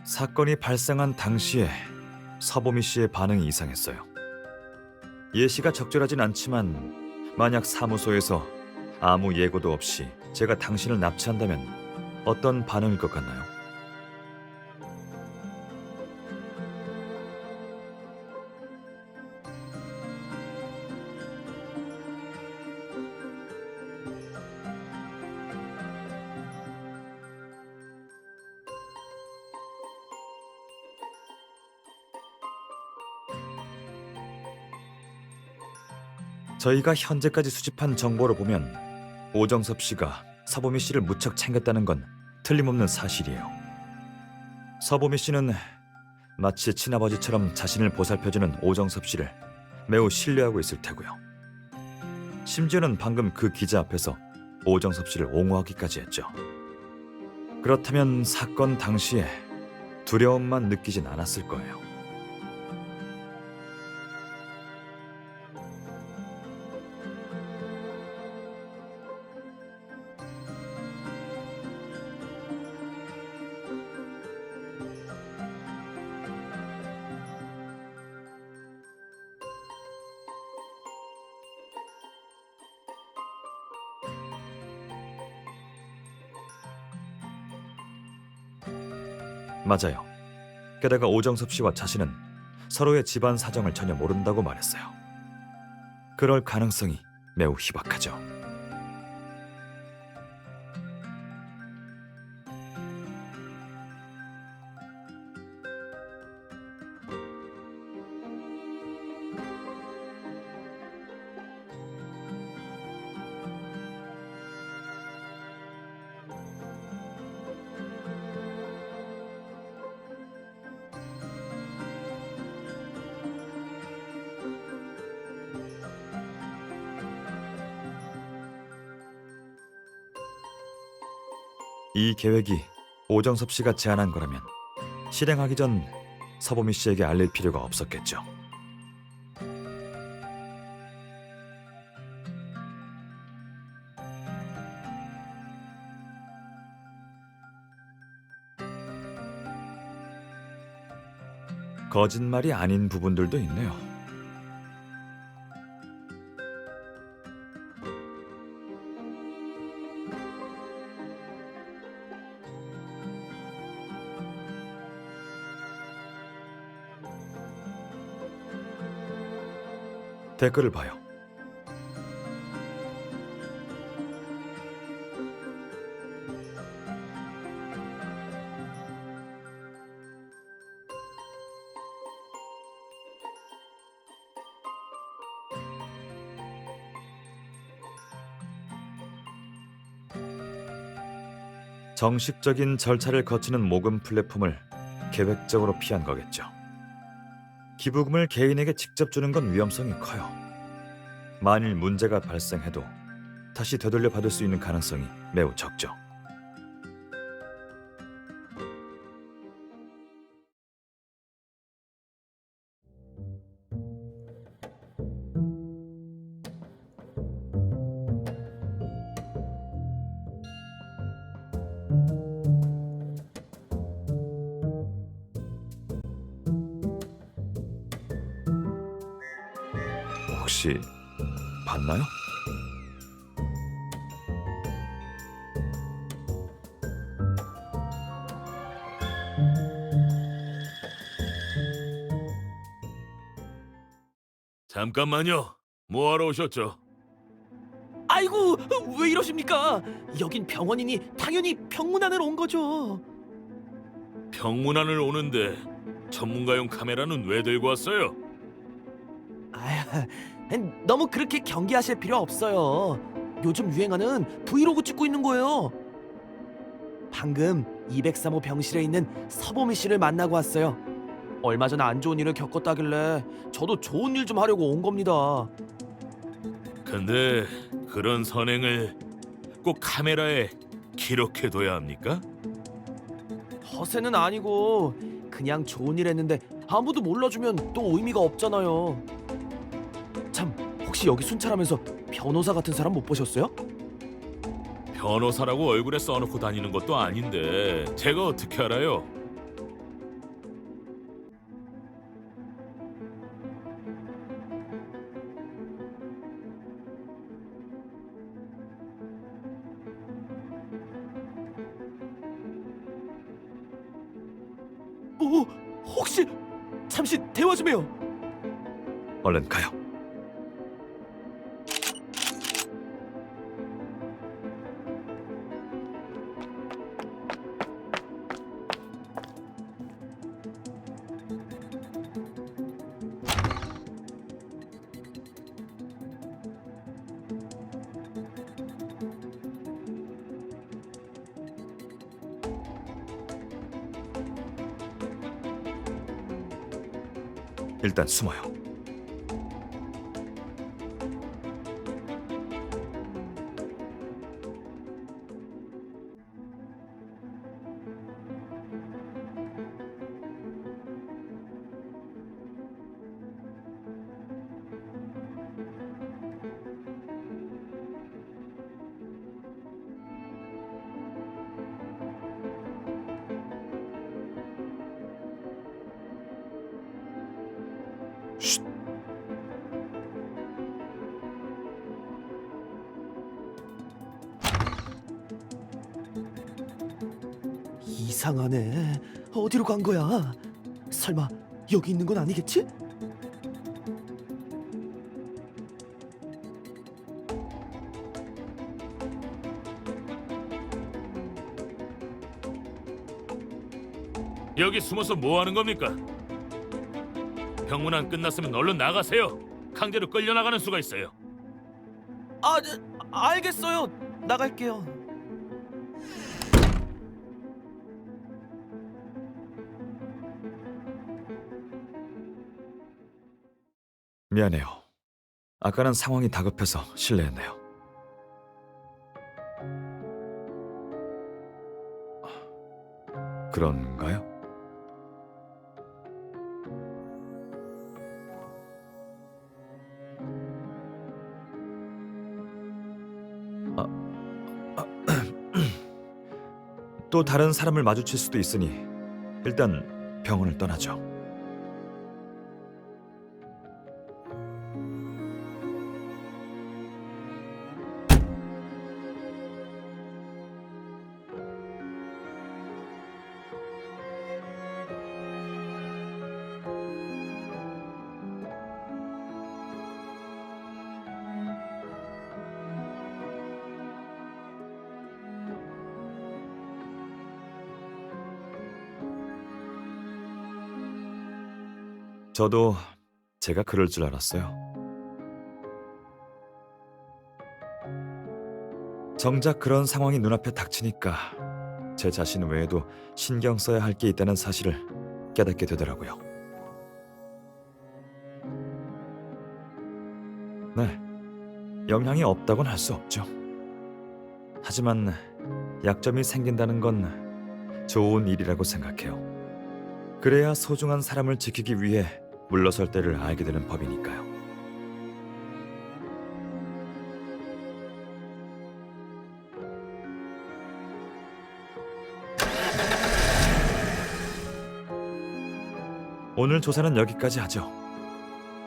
사건이 발생한 당시에 서보미 씨의 반응이 이상했어요. 예시가 적절하진 않지만 만약 사무소에서 아무 예고도 없이 제가 당신을 납치한다면 어떤 반응일 것 같나요? 저희가 현재까지 수집한 정보로 보면 오정섭 씨가 서보미 씨를 무척 챙겼다는 건 틀림없는 사실이에요. 서보미 씨는 마치 친아버지처럼 자신을 보살펴주는 오정섭 씨를 매우 신뢰하고 있을 테고요. 심지어는 방금 그 기자 앞에서 오정섭 씨를 옹호하기까지 했죠. 그렇다면 사건 당시에 두려움만 느끼진 않았을 거예요. 맞아요. 게다가 오정섭 씨와 자신은 서로의 집안 사정을 전혀 모른다고 말했어요. 그럴 가능성이 매우 희박하죠. 이 계획이 오정섭 씨가 제안한 거라면 실행하기 전 서보미 씨에게 알릴 필요가 없었겠죠. 거짓말이 아닌 부분들도 있네요. 댓글을 봐요. 정식적인 절차를 거치는 모금 플랫폼을 계획적으로 피한 거겠죠. 기부금을 개인에게 직접 주는 건 위험성이 커요. 만일 문제가 발생해도 다시 되돌려 받을 수 있는 가능성이 매우 적죠. 혹시 봤나요? 잠깐만요. 뭐하러 오셨죠? 아이고, 왜 이러십니까? 여긴 병원이니 당연히 병문안을 온 거죠. 병문안을 오는데 전문가용 카메라는 왜 들고 왔어요? 아휴, 너무 그렇게 경계하실 필요 없어요. 요즘 유행하는 브이로그 찍고 있는 거예요. 방금 203호 병실에 있는 서보미 씨를 만나고 왔어요. 얼마 전 안 좋은 일을 겪었다길래 저도 좋은 일 좀 하려고 온 겁니다. 근데 그런 선행을 꼭 카메라에 기록해둬야 합니까? 허세는 아니고 그냥 좋은 일 했는데 아무도 몰라주면 또 의미가 없잖아요. 참, 혹시 여기 순찰하면서 변호사 같은 사람 못 보셨어요? 변호사라고 얼굴에 써놓고 다니는 것도 아닌데 제가 어떻게 알아요? 오, 혹시 잠시 대화 좀 해요. 얼른 가요. 일단 숨어요. 쉿. 이상하네. 어디로 간 거야? 설마 여기 있는 건 아니겠지? 여기 숨어서 뭐 하는 겁니까? 병문안 끝났으면 얼른 나가세요. 강제로 끌려나가는 수가 있어요. 아, 알겠어요. 나갈게요. 미안해요. 아까는 상황이 다급해서 실례했네요. 그런가요? 또 다른 사람을 마주칠 수도 있으니 일단 병원을 떠나죠. 저도 제가 그럴 줄 알았어요. 정작 그런 상황이 눈앞에 닥치니까 제 자신 외에도 신경 써야 할 게 있다는 사실을 깨닫게 되더라고요. 네, 영향이 없다곤 할 수 없죠. 하지만 약점이 생긴다는 건 좋은 일이라고 생각해요. 그래야 소중한 사람을 지키기 위해 물러설 때를 알게 되는 법이니까요. 오늘 조사는 여기까지 하죠.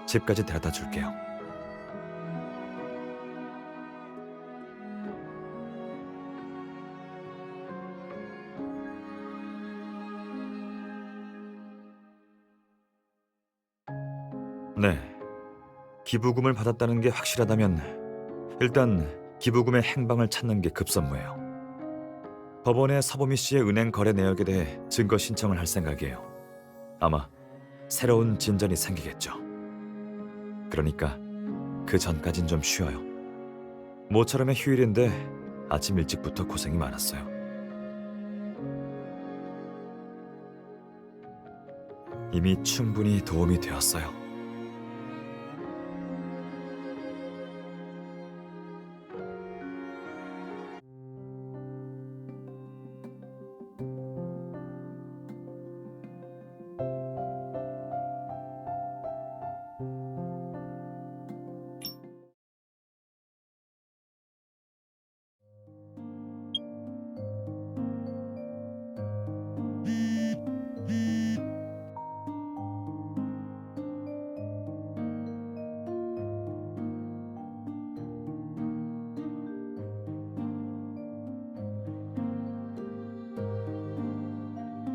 집까지 데려다 줄게요. 네, 기부금을 받았다는 게 확실하다면 일단 기부금의 행방을 찾는 게 급선무예요. 법원에 서보미 씨의 은행 거래 내역에 대해 증거 신청을 할 생각이에요. 아마 새로운 진전이 생기겠죠. 그러니까 그 전까진 좀 쉬어요. 모처럼의 휴일인데 아침 일찍부터 고생이 많았어요. 이미 충분히 도움이 되었어요.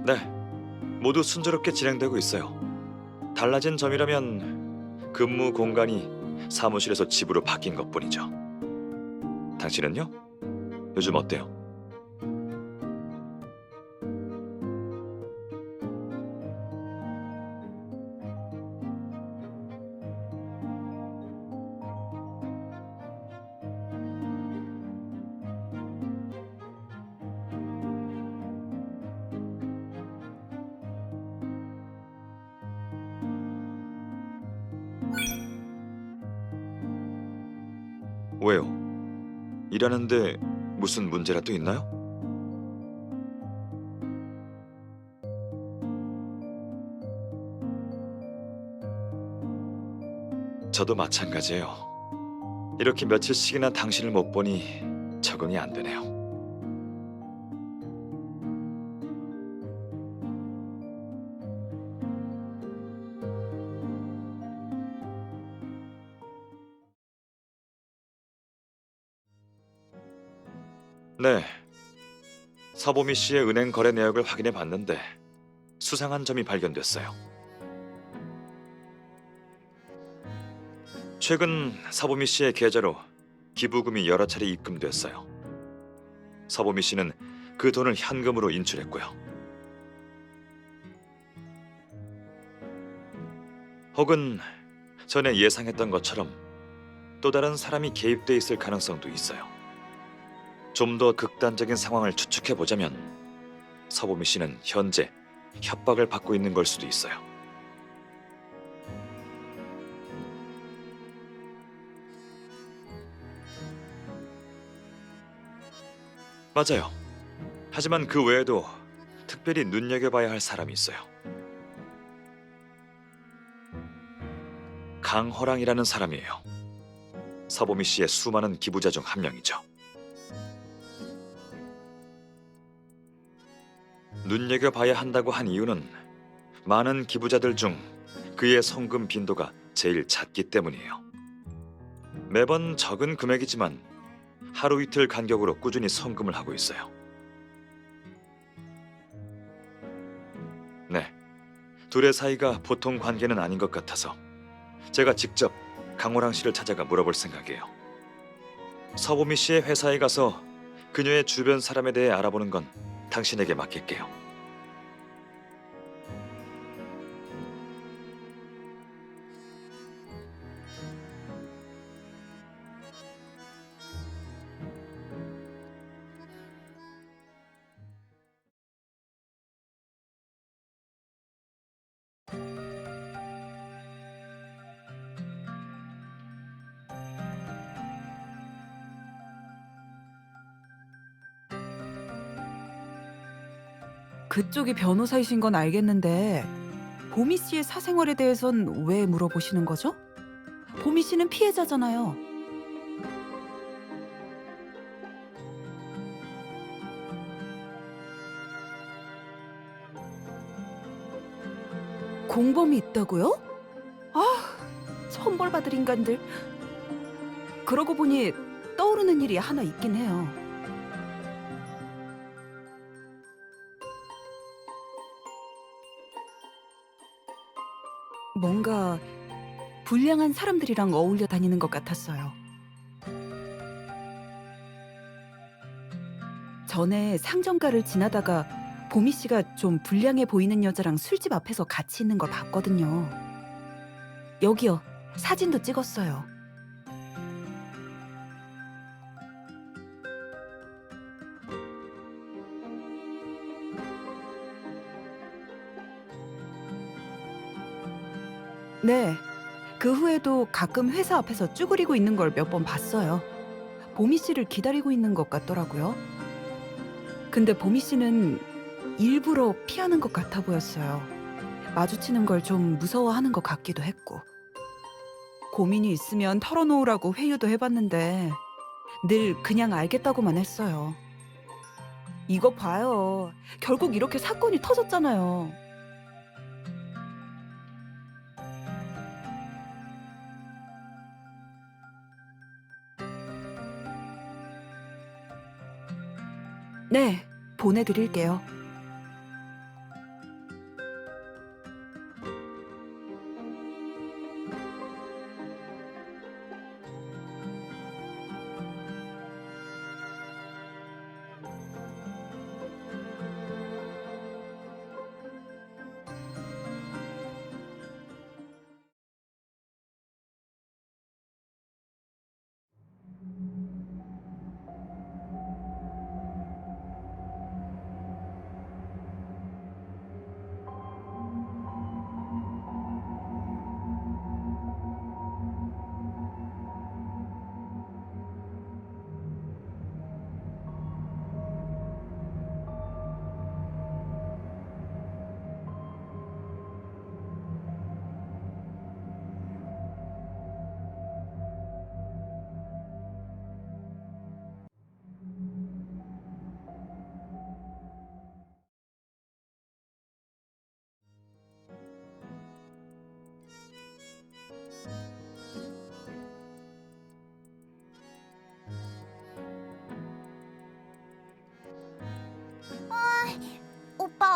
네, 모두 순조롭게 진행되고 있어요. 달라진 점이라면 근무 공간이 사무실에서 집으로 바뀐 것뿐이죠. 당신은요? 요즘 어때요? 왜요? 일하는데 무슨 문제라도 있나요? 저도 마찬가지예요. 이렇게 며칠씩이나 당신을 못 보니 적응이 안 되네요. 네, 서보미 씨의 은행 거래 내역을 확인해 봤는데 수상한 점이 발견됐어요. 최근 서보미 씨의 계좌로 기부금이 여러 차례 입금됐어요. 서보미 씨는 그 돈을 현금으로 인출했고요. 혹은 전에 예상했던 것처럼 또 다른 사람이 개입돼 있을 가능성도 있어요. 좀 더 극단적인 상황을 추측해 보자면 서보미 씨는 현재 협박을 받고 있는 걸 수도 있어요. 맞아요. 하지만 그 외에도 특별히 눈여겨봐야 할 사람이 있어요. 강허랑이라는 사람이에요. 서보미 씨의 수많은 기부자 중 한 명이죠. 눈여겨봐야 한다고 한 이유는 많은 기부자들 중 그의 성금 빈도가 제일 잦기 때문이에요. 매번 적은 금액이지만 하루 이틀 간격으로 꾸준히 성금을 하고 있어요. 네, 둘의 사이가 보통 관계는 아닌 것 같아서 제가 직접 강호랑 씨를 찾아가 물어볼 생각이에요. 서보미 씨의 회사에 가서 그녀의 주변 사람에 대해 알아보는 건 당신에게 맡길게요. 그쪽이 변호사이신 건 알겠는데 보미 씨의 사생활에 대해선 왜 물어보시는 거죠? 보미 씨는 피해자잖아요. 공범이 있다고요? 아, 천벌받을 인간들. 그러고 보니 떠오르는 일이 하나 있긴 해요. 뭔가 불량한 사람들이랑 어울려 다니는 것 같았어요. 전에 상점가를 지나다가 보미 씨가 좀 불량해 보이는 여자랑 술집 앞에서 같이 있는 걸 봤거든요. 여기요. 사진도 찍었어요. 네. 그 후에도 가끔 회사 앞에서 쭈그리고 있는 걸 몇 번 봤어요. 보미 씨를 기다리고 있는 것 같더라고요. 근데 보미 씨는 일부러 피하는 것 같아 보였어요. 마주치는 걸 좀 무서워하는 것 같기도 했고. 고민이 있으면 털어놓으라고 회유도 해봤는데 늘 그냥 알겠다고만 했어요. 이거 봐요. 결국 이렇게 사건이 터졌잖아요. 네, 보내드릴게요.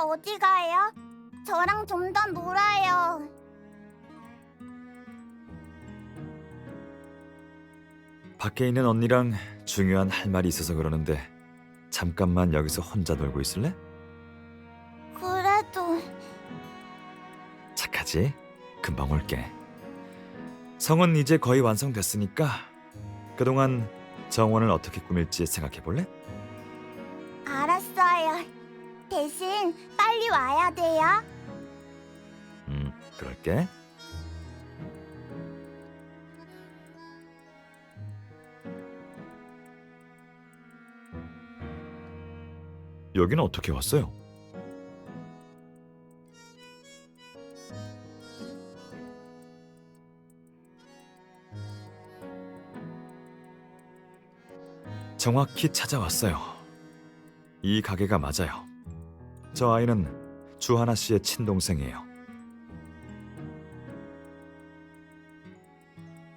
어디 가요? 저랑 좀 더 놀아요. 밖에 있는 언니랑 중요한 할 말이 있어서 그러는데 잠깐만 여기서 혼자 놀고 있을래? 그래도 착하지? 금방 올게. 성은 이제 거의 완성됐으니까 그동안 정원을 어떻게 꾸밀지 생각해 볼래? 알았어요. 대신 빨리 와야 돼요. 그럴게. 여기는 어떻게 왔어요? 정확히 찾아왔어요. 이 가게가 맞아요. 저 아이는 주하나 씨의 친동생이에요.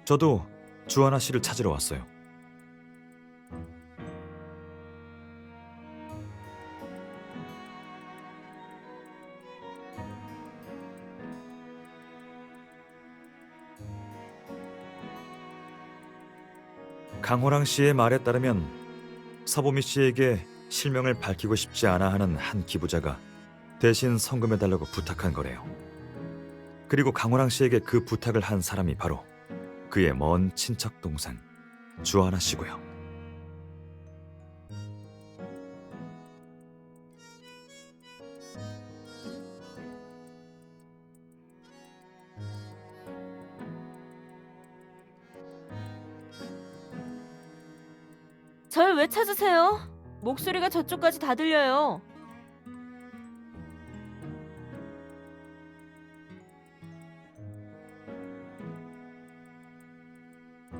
저도 주하나 씨를 찾으러 왔어요. 강호랑 씨의 말에 따르면 서보미 씨에게 실명을 밝히고 싶지 않아 하는 한 기부자가 대신 성금해달라고 부탁한 거래요. 그리고 강호랑 씨에게 그 부탁을 한 사람이 바로 그의 먼 친척 동생 주하나 씨고요. 절 왜 찾으세요? 목소리가 저쪽까지 다 들려요.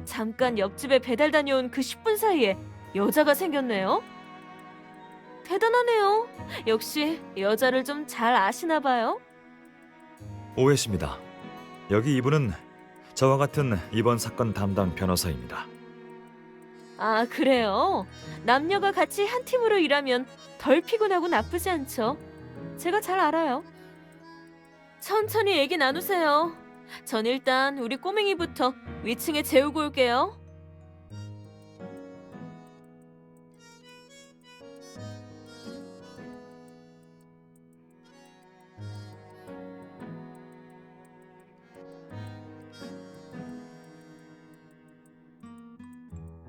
잠깐 옆집에 배달 다녀온 그 10분 사이에 여자가 생겼네요. 대단하네요. 역시 여자를 좀 잘 아시나 봐요. 오해십니다. 여기 이분은 저와 같은 이번 사건 담당 변호사입니다. 아, 그래요? 남녀가 같이 한 팀으로 일하면 덜 피곤하고 나쁘지 않죠. 제가 잘 알아요. 천천히 얘기 나누세요. 전 일단 우리 꼬맹이부터 위층에 재우고 올게요.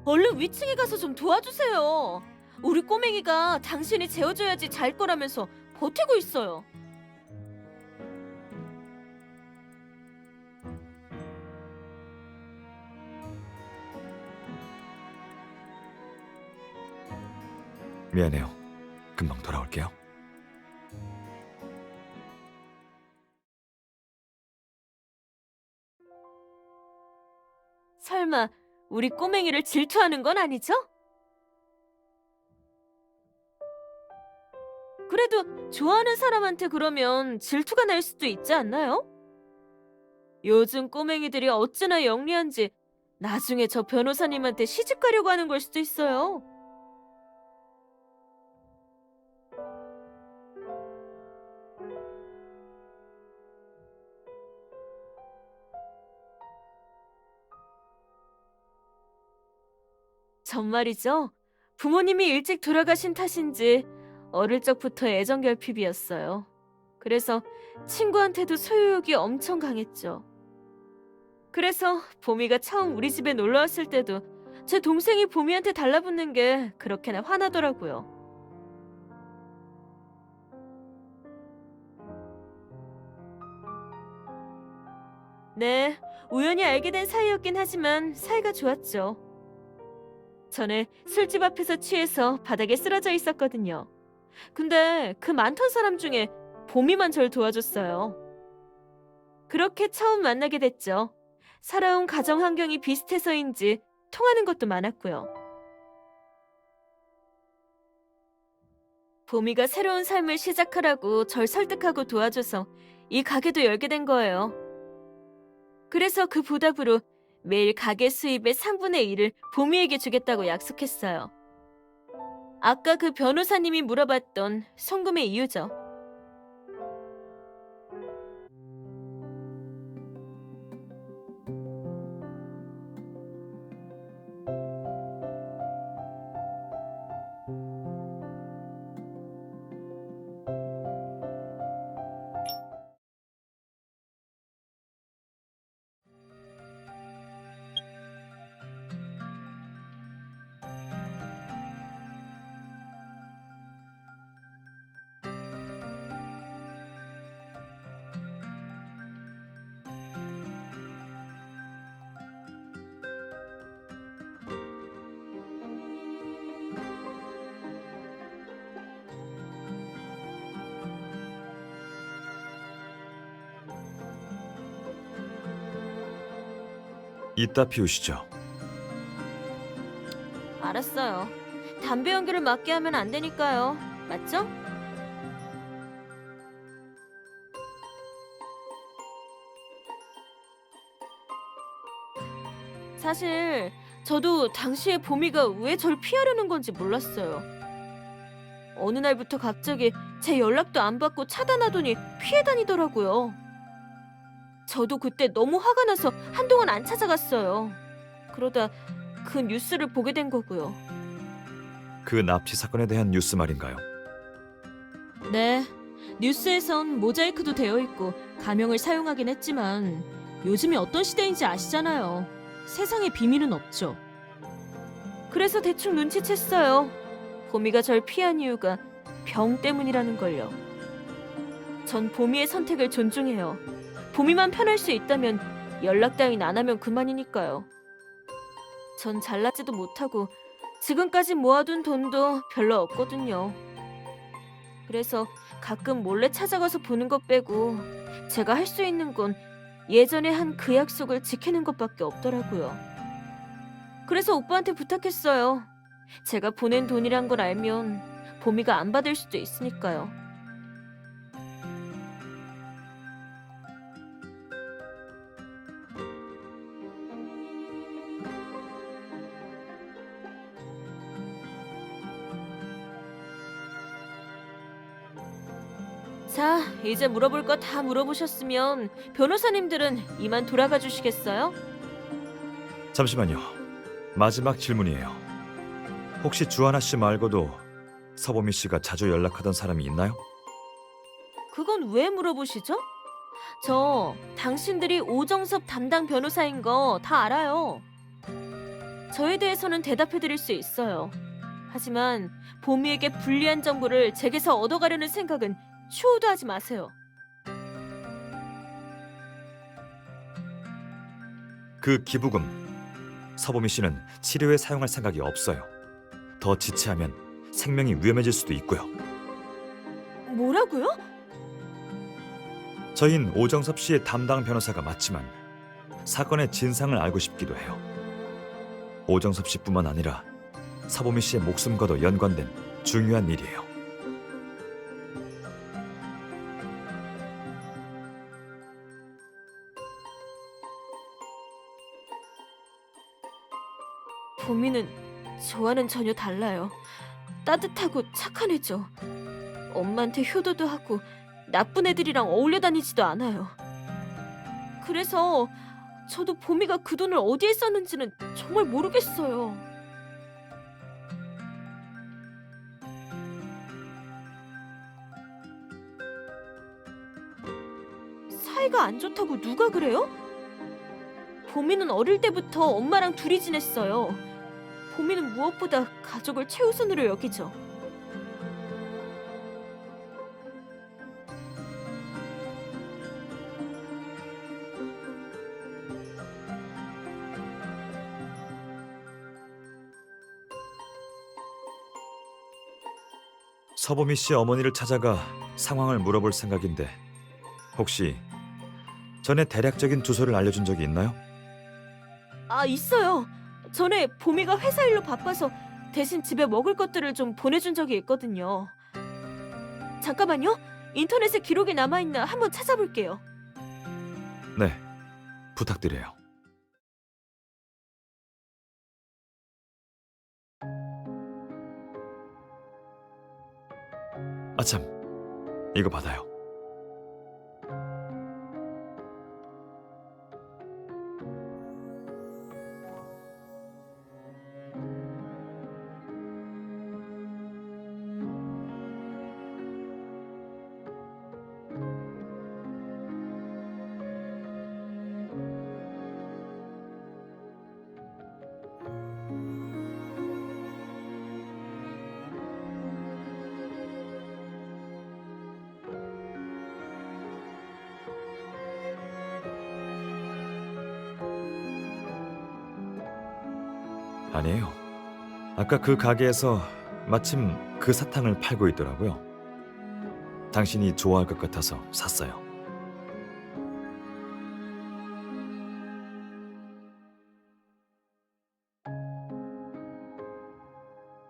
얼른 위층에 가서 좀 도와주세요. 우리 꼬맹이가 당신이 재워줘야지 잘 거라면서 버티고 있어요. 미안해요. 금방 돌아올게요. 설마 우리 꼬맹이를 질투하는 건 아니죠? 그래도 좋아하는 사람한테 그러면 질투가 날 수도 있지 않나요? 요즘 꼬맹이들이 어찌나 영리한지 나중에 저 변호사님한테 시집 가려고 하는 걸 수도 있어요. 정말이죠? 부모님이 일찍 돌아가신 탓인지 어릴 적부터 애정결핍이었어요. 그래서 친구한테도 소유욕이 엄청 강했죠. 그래서 보미가 처음 우리 집에 놀러 왔을 때도 제 동생이 보미한테 달라붙는 게 그렇게나 화나더라고요. 네, 우연히 알게 된 사이였긴 하지만 사이가 좋았죠. 전에 술집 앞에서 취해서 바닥에 쓰러져 있었거든요. 근데 그 많던 사람 중에 보미만 절 도와줬어요. 그렇게 처음 만나게 됐죠. 살아온 가정 환경이 비슷해서인지 통하는 것도 많았고요. 보미가 새로운 삶을 시작하라고 절 설득하고 도와줘서 이 가게도 열게 된 거예요. 그래서 그 보답으로 매일 가게 수입의 3분의 1을 보미에게 주겠다고 약속했어요. 아까 그 변호사님이 물어봤던 송금의 이유죠. 이따 피우시죠. 알았어요. 담배 연기를 맡게 하면 안 되니까요. 맞죠? 사실 저도 당시에 보미가 왜 절 피하려는 건지 몰랐어요. 어느 날부터 갑자기 제 연락도 안 받고 차단하더니 피해 다니더라고요. 저도 그때 너무 화가 나서 한동안 안 찾아갔어요. 그러다 그 뉴스를 보게 된 거고요. 그 납치 사건에 대한 뉴스 말인가요? 네, 뉴스에선 모자이크도 되어 있고 가명을 사용하긴 했지만 요즘이 어떤 시대인지 아시잖아요. 세상에 비밀은 없죠. 그래서 대충 눈치챘어요. 보미가 절 피한 이유가 병 때문이라는 걸요. 전 보미의 선택을 존중해요. 보미만 편할 수 있다면 연락 따윈 안 하면 그만이니까요. 전 잘나지도 못하고 지금까지 모아둔 돈도 별로 없거든요. 그래서 가끔 몰래 찾아가서 보는 것 빼고 제가 할 수 있는 건 예전에 한 그 약속을 지키는 것밖에 없더라고요. 그래서 오빠한테 부탁했어요. 제가 보낸 돈이란 걸 알면 보미가 안 받을 수도 있으니까요. 자, 이제 물어볼 거 다 물어보셨으면 변호사님들은 이만 돌아가 주시겠어요? 잠시만요. 마지막 질문이에요. 혹시 주하나 씨 말고도 서보미 씨가 자주 연락하던 사람이 있나요? 그건 왜 물어보시죠? 저 당신들이 오정섭 담당 변호사인 거 다 알아요. 저에 대해서는 대답해드릴 수 있어요. 하지만 보미에게 불리한 정보를 제게서 얻어가려는 생각은 추호도 하지 마세요. 그 기부금 서보미 씨는 치료에 사용할 생각이 없어요. 더 지체하면 생명이 위험해질 수도 있고요. 뭐라고요? 저흰 오정섭 씨의 담당 변호사가 맞지만 사건의 진상을 알고 싶기도 해요. 오정섭 씨뿐만 아니라 서보미 씨의 목숨과도 연관된 중요한 일이에요. 보미는 저와는 전혀 달라요. 따뜻하고 착한 애죠. 엄마한테 효도도 하고 나쁜 애들이랑 어울려 다니지도 않아요. 그래서 저도 보미가 그 돈을 어디에 썼는지는 정말 모르겠어요. 사이가 안 좋다고 누가 그래요? 보미는 어릴 때부터 엄마랑 둘이 지냈어요. 보미는 무엇보다 가족을 최우선으로 여기죠. 서보미 씨 어머니를 찾아가 상황을 물어볼 생각인데 혹시 전에 대략적인 주소를 알려준 적이 있나요? 아, 있어요. 전에 보미가 회사 일로 바빠서 대신 집에 먹을 것들을 좀 보내준 적이 있거든요. 잠깐만요. 인터넷에 기록이 남아있나 한번 찾아볼게요. 네, 부탁드려요. 아참, 이거 받아요. 아니에요. 아까 그 가게에서 마침 그 사탕을 팔고 있더라고요. 당신이 좋아할 것 같아서 샀어요.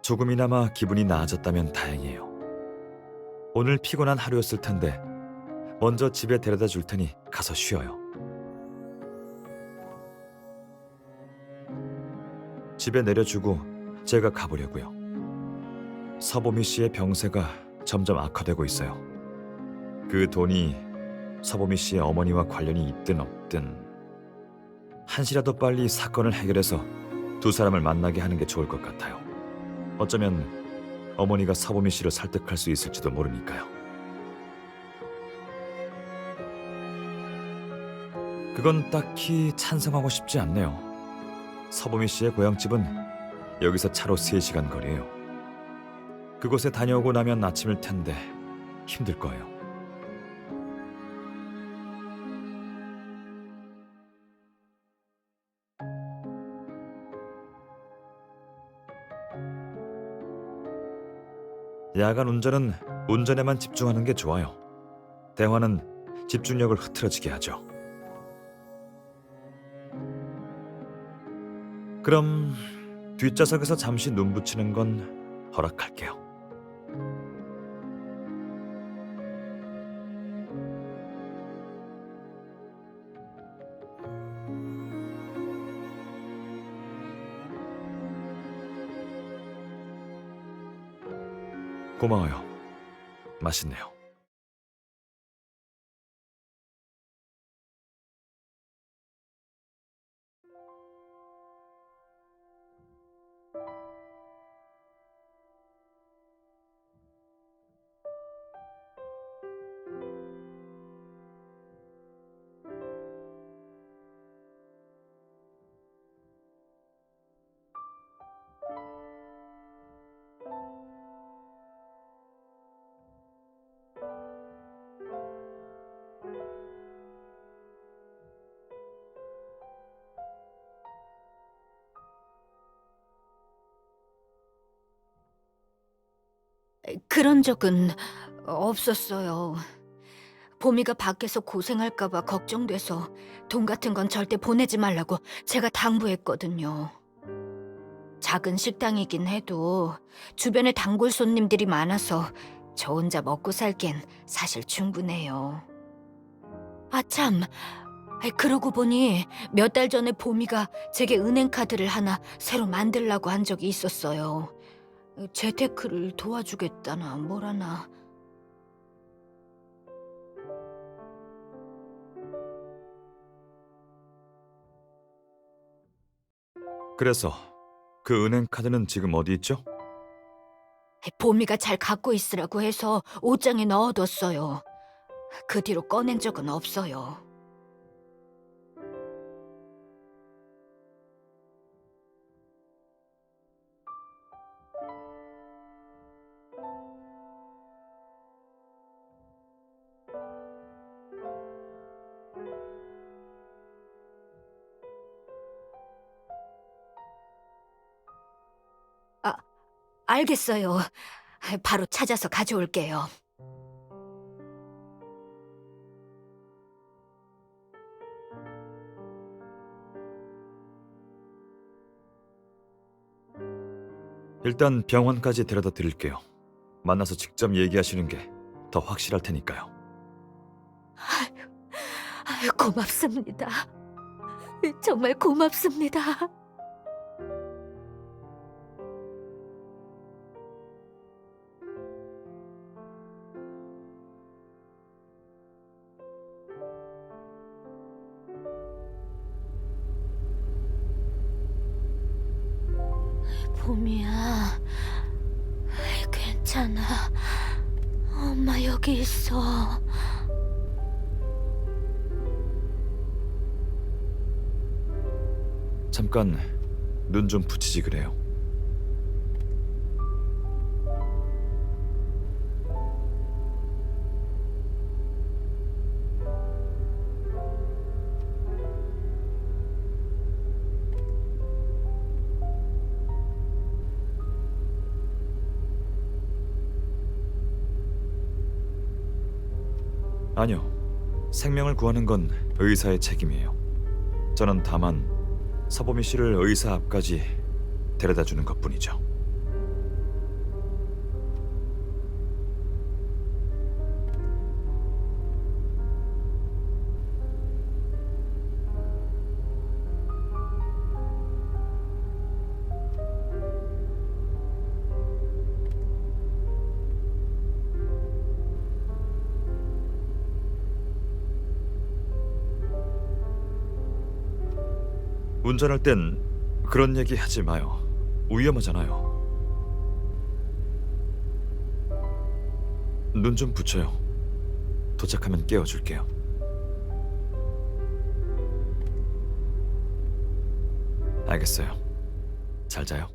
조금이나마 기분이 나아졌다면 다행이에요. 오늘 피곤한 하루였을 텐데 먼저 집에 데려다 줄 테니 가서 쉬어요. 집에 내려주고 제가 가보려고요. 서보미 씨의 병세가 점점 악화되고 있어요. 그 돈이 서보미 씨의 어머니와 관련이 있든 없든 한시라도 빨리 사건을 해결해서 두 사람을 만나게 하는 게 좋을 것 같아요. 어쩌면 어머니가 서보미 씨를 설득할 수 있을지도 모르니까요. 그건 딱히 찬성하고 싶지 않네요. 서보미 씨의 고향집은 여기서 차로 3시간 거리예요. 그곳에 다녀오고 나면 아침일 텐데 힘들 거예요. 야간 운전은 운전에만 집중하는 게 좋아요. 대화는 집중력을 흐트러지게 하죠. 그럼 뒷좌석에서 잠시 눈 붙이는 건 허락할게요. 고마워요. 맛있네요. 그런 적은 없었어요. 보미가 밖에서 고생할까봐 걱정돼서 돈 같은 건 절대 보내지 말라고 제가 당부했거든요. 작은 식당이긴 해도 주변에 단골 손님들이 많아서 저 혼자 먹고 살기엔 사실 충분해요. 아 참, 그러고 보니 몇 달 전에 보미가 제게 은행 카드를 하나 새로 만들라고 한 적이 있었어요. 재테크를 도와주겠다나 뭐라나. 그래서 그 은행 카드는 지금 어디 있죠? 보미가 잘 갖고 있으라고 해서 옷장에 넣어뒀어요. 그 뒤로 꺼낸 적은 없어요. 알겠어요. 바로 찾아서 가져올게요. 일단 병원까지 데려다 드릴게요. 만나서 직접 얘기하시는 게 더 확실할 테니까요. 고맙습니다. 정말 고맙습니다. 보미야, 괜찮아. 엄마 여기 있어. 잠깐 눈 좀 붙이지 그래요. 아니요. 생명을 구하는 건 의사의 책임이에요. 저는 다만 서보미 씨를 의사 앞까지 데려다 주는 것뿐이죠. 운전할 땐 그런 얘기 하지 마요. 위험하잖아요. 눈 좀 붙여요. 도착하면 깨워줄게요. 알겠어요. 잘 자요.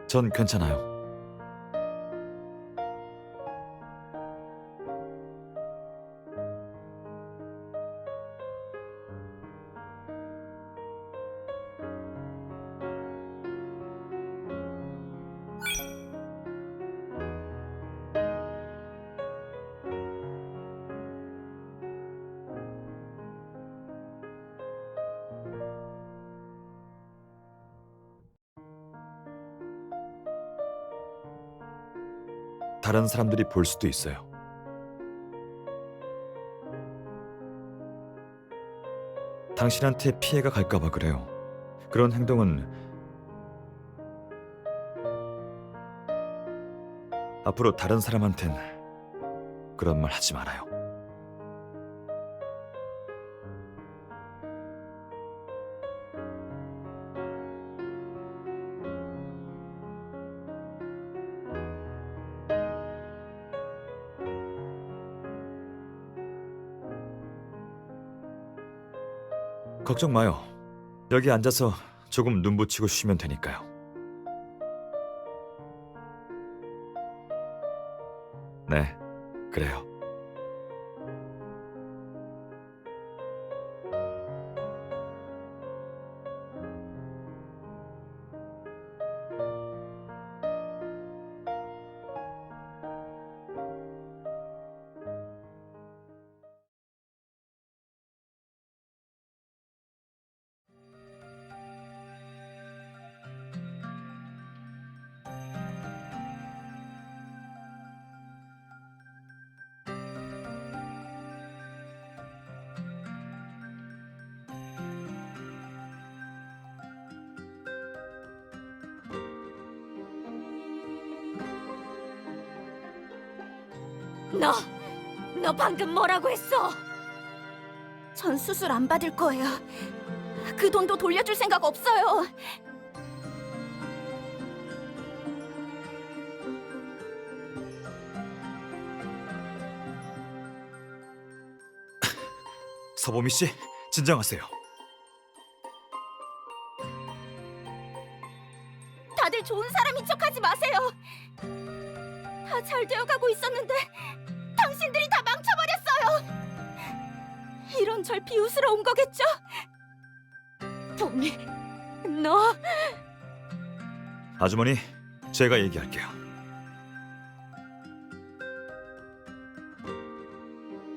전 괜찮아요. 다른 사람들이 볼 수도 있어요. 당신한테 피해가 갈까봐 그래요. 그런 행동은 앞으로 다른 사람한텐 그런 말 하지 말아요. 걱정 마요. 여기 앉아서 조금 눈 붙이고 쉬면 되니까요. 네, 그래요. 너 방금 뭐라고 했어? 전 수술 안 받을 거예요. 그 돈도 돌려줄 생각 없어요. 서보미 씨, 진정하세요. 다들 좋은 사람인 척하지 마세요. 다 잘 되어가고 있었는데 당신들이 다 망쳐버렸어요. 이런 절 비웃으러 온 거겠죠? 보미, 너 아주머니, 제가 얘기할게요.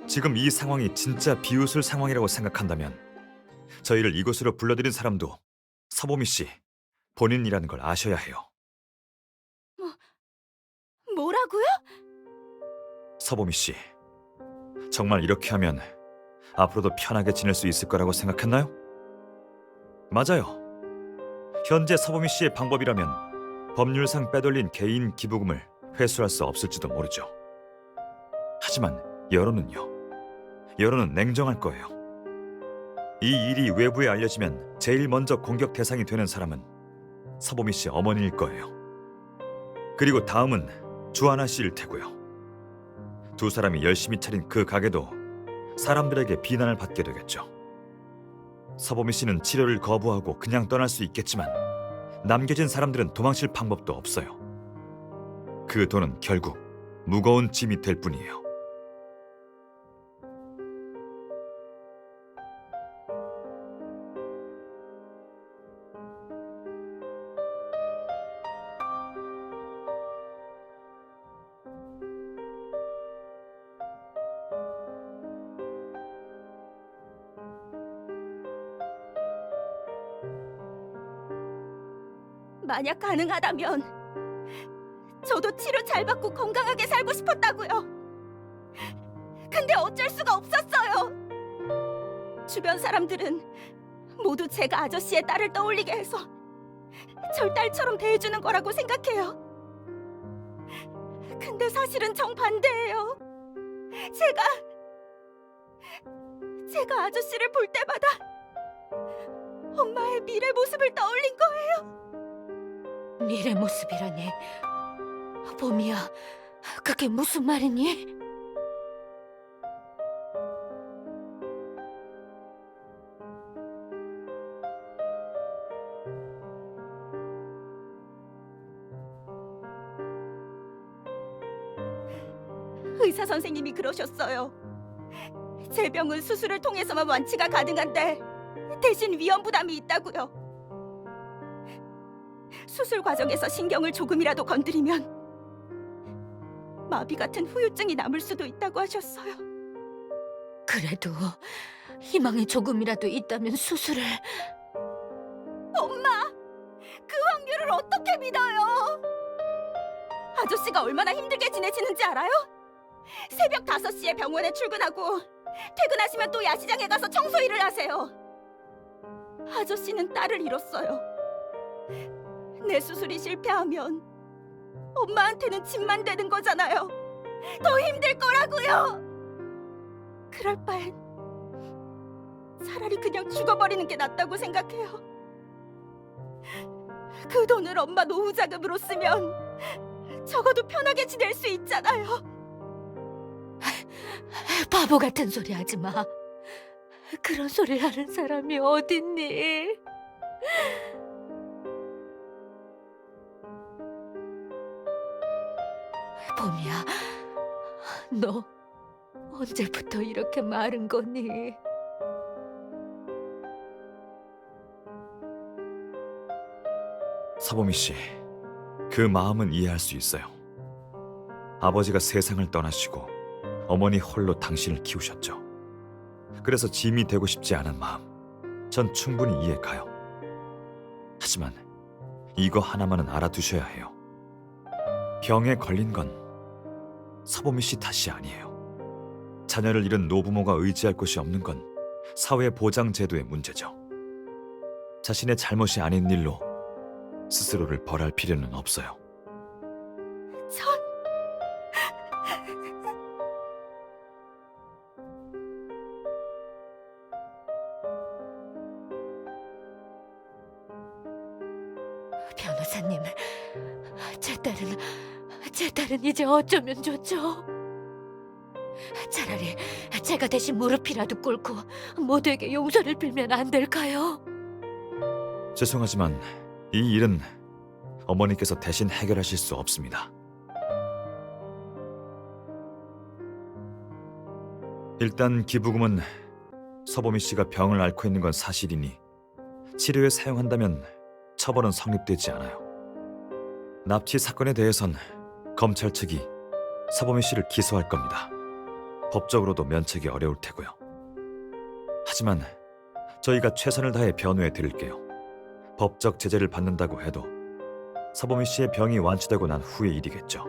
지금 이 상황이 진짜 비웃을 상황이라고 생각한다면 저희를 이곳으로 불러들인 사람도 서보미 씨 본인이라는 걸 아셔야 해요. 뭐라고요? 서보미 씨, 정말 이렇게 하면 앞으로도 편하게 지낼 수 있을 거라고 생각했나요? 맞아요. 현재 서보미 씨의 방법이라면 법률상 빼돌린 개인 기부금을 회수할 수 없을지도 모르죠. 하지만 여론은요. 여론은 냉정할 거예요. 이 일이 외부에 알려지면 제일 먼저 공격 대상이 되는 사람은 서보미 씨 어머니일 거예요. 그리고 다음은 주하나 씨일 테고요. 두 사람이 열심히 차린 그 가게도 사람들에게 비난을 받게 되겠죠. 서보미 씨는 치료를 거부하고 그냥 떠날 수 있겠지만 남겨진 사람들은 도망칠 방법도 없어요. 그 돈은 결국 무거운 짐이 될 뿐이에요. 만약 가능하다면 저도 치료 잘 받고 건강하게 살고 싶었다고요. 근데 어쩔 수가 없었어요. 주변 사람들은 모두 제가 아저씨의 딸을 떠올리게 해서 절 딸처럼 대해주는 거라고 생각해요. 근데 사실은 정반대예요. 제가 아저씨를 볼 때마다 엄마의 미래 모습을 떠올린 거예요. 미래 모습이라니. 봄이야, 그게 무슨 말이니? 의사 선생님이 그러셨어요. 제 병은 수술을 통해서만 완치가 가능한데 대신 위험 부담이 있다고요. 수술 과정에서 신경을 조금이라도 건드리면 마비 같은 후유증이 남을 수도 있다고 하셨어요. 그래도 희망이 조금이라도 있다면 수술을... 엄마, 그 확률을 어떻게 믿어요? 아저씨가 얼마나 힘들게 지내시는지 알아요? 새벽 5시에 병원에 출근하고 퇴근하시면 또 야시장에 가서 청소 일을 하세요. 아저씨는 딸을 잃었어요. 내 수술이 실패하면 엄마한테는 짐만 되는 거잖아요. 더 힘들 거라고요. 그럴 바엔 차라리 그냥 죽어버리는 게 낫다고 생각해요. 그 돈을 엄마 노후 자금으로 쓰면 적어도 편하게 지낼 수 있잖아요. 바보 같은 소리 하지 마. 그런 소리 하는 사람이 어딨니? 봄이야, 너 언제부터 이렇게 마른 거니? 사보미 씨, 그 마음은 이해할 수 있어요. 아버지가 세상을 떠나시고 어머니 홀로 당신을 키우셨죠. 그래서 짐이 되고 싶지 않은 마음, 전 충분히 이해 가요. 하지만 이거 하나만은 알아두셔야 해요. 병에 걸린 건 사보미 씨 탓이 아니에요. 자녀를 잃은 노부모가 의지할 곳이 없는 건 사회 보장 제도의 문제죠. 자신의 잘못이 아닌 일로 스스로를 벌할 필요는 없어요. 전 변호사님, 제 딸은 이제 어쩌면 좋죠? 차라리 제가 대신 무릎이라도 꿇고 모두에게 용서를 빌면 안 될까요? 죄송하지만 이 일은 어머니께서 대신 해결하실 수 없습니다. 일단 기부금은 서보미 씨가 병을 앓고 있는 건 사실이니 치료에 사용한다면 처벌은 성립되지 않아요. 납치 사건에 대해선 검찰 측이 서보미 씨를 기소할 겁니다. 법적으로도 면책이 어려울 테고요. 하지만 저희가 최선을 다해 변호해 드릴게요. 법적 제재를 받는다고 해도 서보미 씨의 병이 완치되고 난 후의 일이겠죠.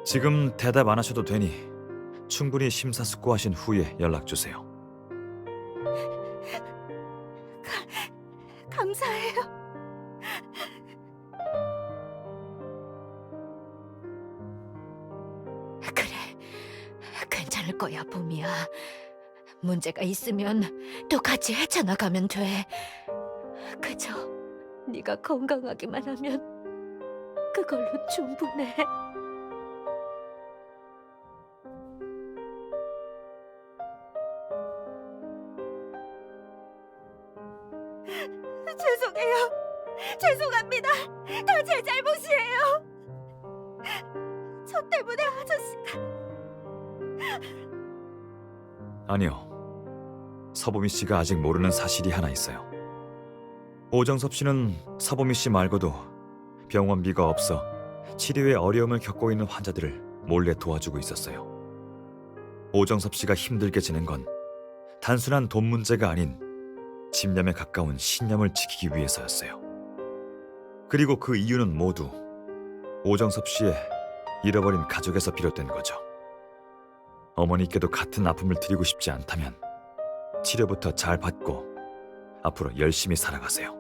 지금 대답 안 하셔도 되니 충분히 심사숙고하신 후에 연락 주세요. 감사해요. 그래, 괜찮을 거야, 봄이야. 문제가 있으면 또 같이 헤쳐나가면 돼. 그저 네가 건강하기만 하면 그걸로 충분해. 죄송해요. 죄송합니다. 다 제 잘못이에요. 저 때문에 아저씨가... 아니요. 서보미 씨가 아직 모르는 사실이 하나 있어요. 오정섭 씨는 서보미 씨 말고도 병원비가 없어 치료에 어려움을 겪고 있는 환자들을 몰래 도와주고 있었어요. 오정섭 씨가 힘들게 지낸 건 단순한 돈 문제가 아닌 집념에 가까운 신념을 지키기 위해서였어요. 그리고 그 이유는 모두 오정섭 씨의 잃어버린 가족에서 비롯된 거죠. 어머니께도 같은 아픔을 드리고 싶지 않다면 치료부터 잘 받고 앞으로 열심히 살아가세요.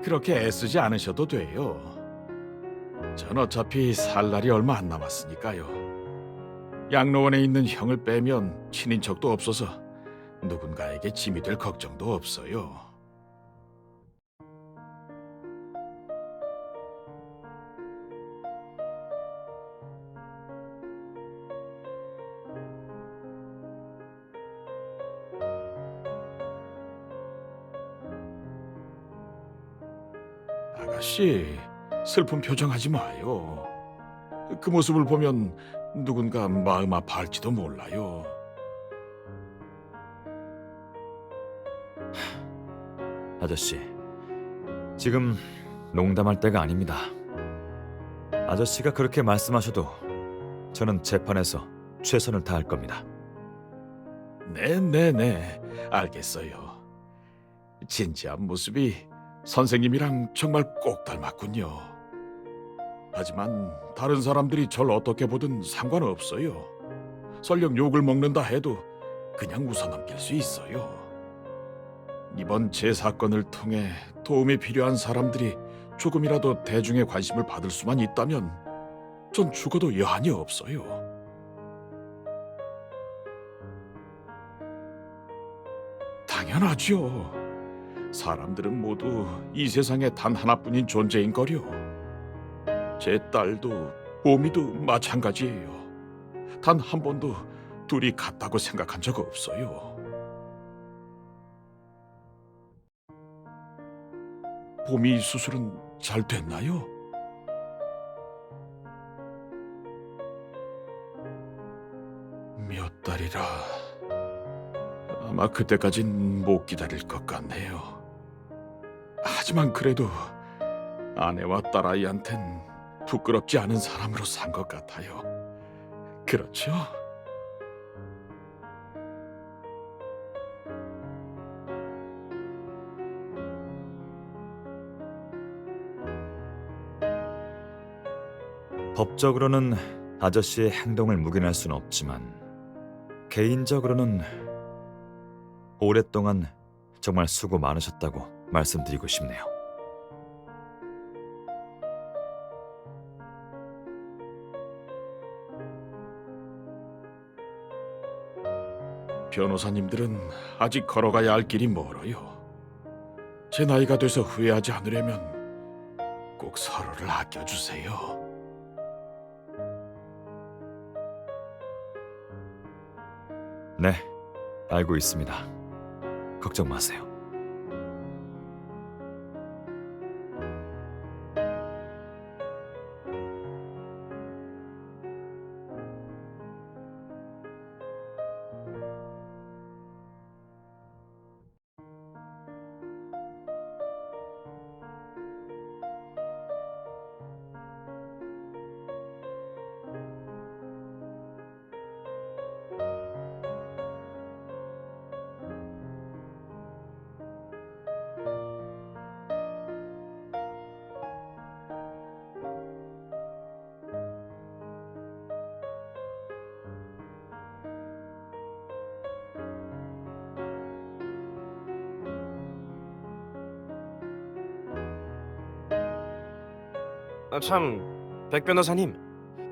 그렇게 애쓰지 않으셔도 돼요. 전 어차피 살 날이 얼마 안 남았으니까요. 양로원에 있는 형을 빼면 친인척도 없어서 누군가에게 짐이 될 걱정도 없어요. 아가씨, 슬픈 표정하지 마요. 그 모습을 보면 누군가 마음 아파할지도 몰라요. 아저씨, 지금 농담할 때가 아닙니다. 아저씨가 그렇게 말씀하셔도 저는 재판에서 최선을 다할 겁니다. 네네네, 알겠어요. 진지한 모습이 선생님이랑 정말 꼭 닮았군요. 하지만 다른 사람들이 절 어떻게 보든 상관없어요. 설령 욕을 먹는다 해도 그냥 웃어넘길 수 있어요. 이번 제 사건을 통해 도움이 필요한 사람들이 조금이라도 대중의 관심을 받을 수만 있다면 전 죽어도 여한이 없어요. 당연하죠. 사람들은 모두 이 세상에 단 하나뿐인 존재인 거려. 제 딸도 보미도 마찬가지예요. 단 한 번도 둘이 같다고 생각한 적 없어요. 보미 수술은 잘 됐나요? 몇 달이라 아마 그때까진 못 기다릴 것 같네요. 하지만 그래도 아내와 딸아이한텐 부끄럽지 않은 사람으로 산 것 같아요. 그렇죠? 법적으로는 아저씨의 행동을 묵인할 수는 없지만 개인적으로는 오랫동안 정말 수고 많으셨다고 말씀드리고 싶네요. 변호사님들은 아직 걸어가야 할 길이 멀어요. 제 나이가 돼서 후회하지 않으려면 꼭 서로를 아껴주세요. 네, 알고 있습니다. 걱정 마세요. 참, 백 변호사님,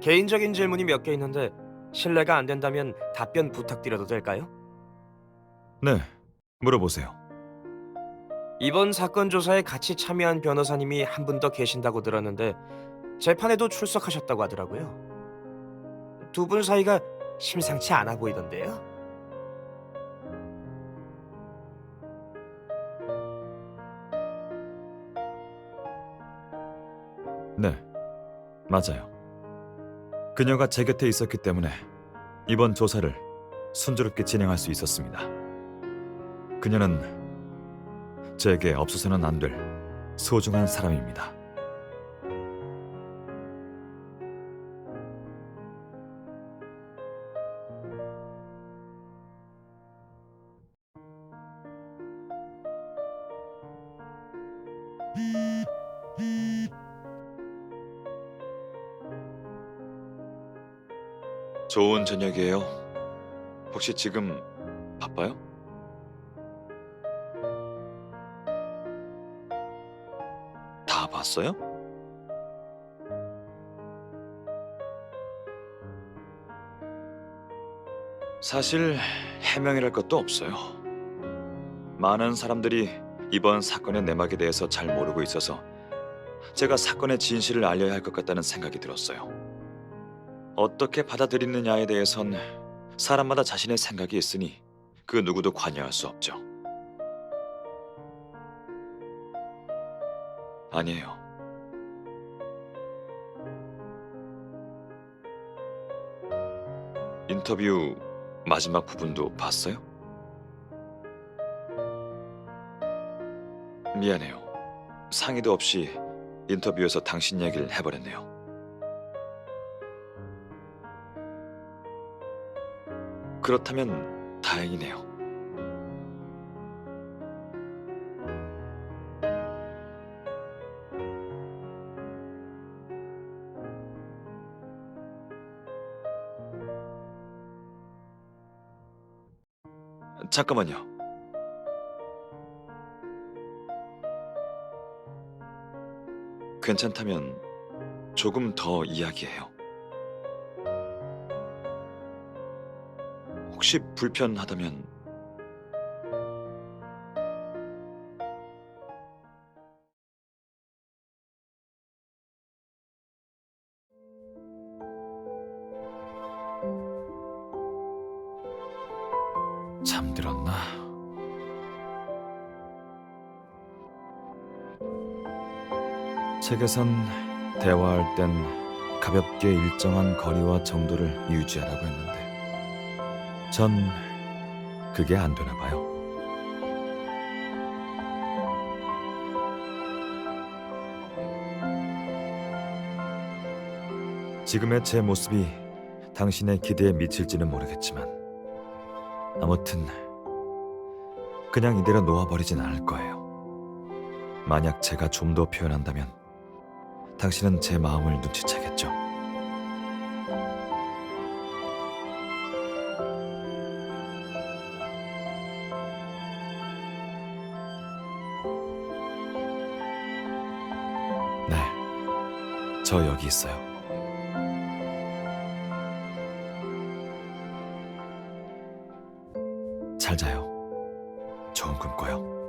개인적인 질문이 몇 개 있는데 실례가 안 된다면 답변 부탁드려도 될까요? 네, 물어보세요. 이번 사건 조사에 같이 참여한 변호사님이 한 분 더 계신다고 들었는데 재판에도 출석하셨다고 하더라고요. 두 분 사이가 심상치 않아 보이던데요. 네, 맞아요. 그녀가 제 곁에 있었기 때문에 이번 조사를 순조롭게 진행할 수 있었습니다. 그녀는 제게 없어서는 안 될 소중한 사람입니다. 좋은 저녁이에요. 혹시 지금 바빠요? 다 봤어요? 사실 해명이랄 것도 없어요. 많은 사람들이 이번 사건의 내막에 대해서 잘 모르고 있어서 제가 사건의 진실을 알려야 할 것 같다는 생각이 들었어요. 어떻게 받아들이느냐에 대해선 사람마다 자신의 생각이 있으니 그 누구도 관여할 수 없죠. 아니에요. 인터뷰 마지막 부분도 봤어요? 미안해요. 상의도 없이 인터뷰에서 당신 얘기를 해버렸네요. 그렇다면 다행이네요. 잠깐만요. 괜찮다면 조금 더 이야기해요. 혹시 불편하다면 잠들었나? 책에선 대화할 땐 가볍게 일정한 거리와 정도를 유지하라고 했는데 전 그게 안 되나 봐요. 지금의 제 모습이 당신의 기대에 미칠지는 모르겠지만 아무튼 그냥 이대로 놓아버리진 않을 거예요. 만약 제가 좀 더 표현한다면 당신은 제 마음을 눈치채겠죠. 네, 저 여기 있어요. 잘 자요. 좋은 꿈 꿔요.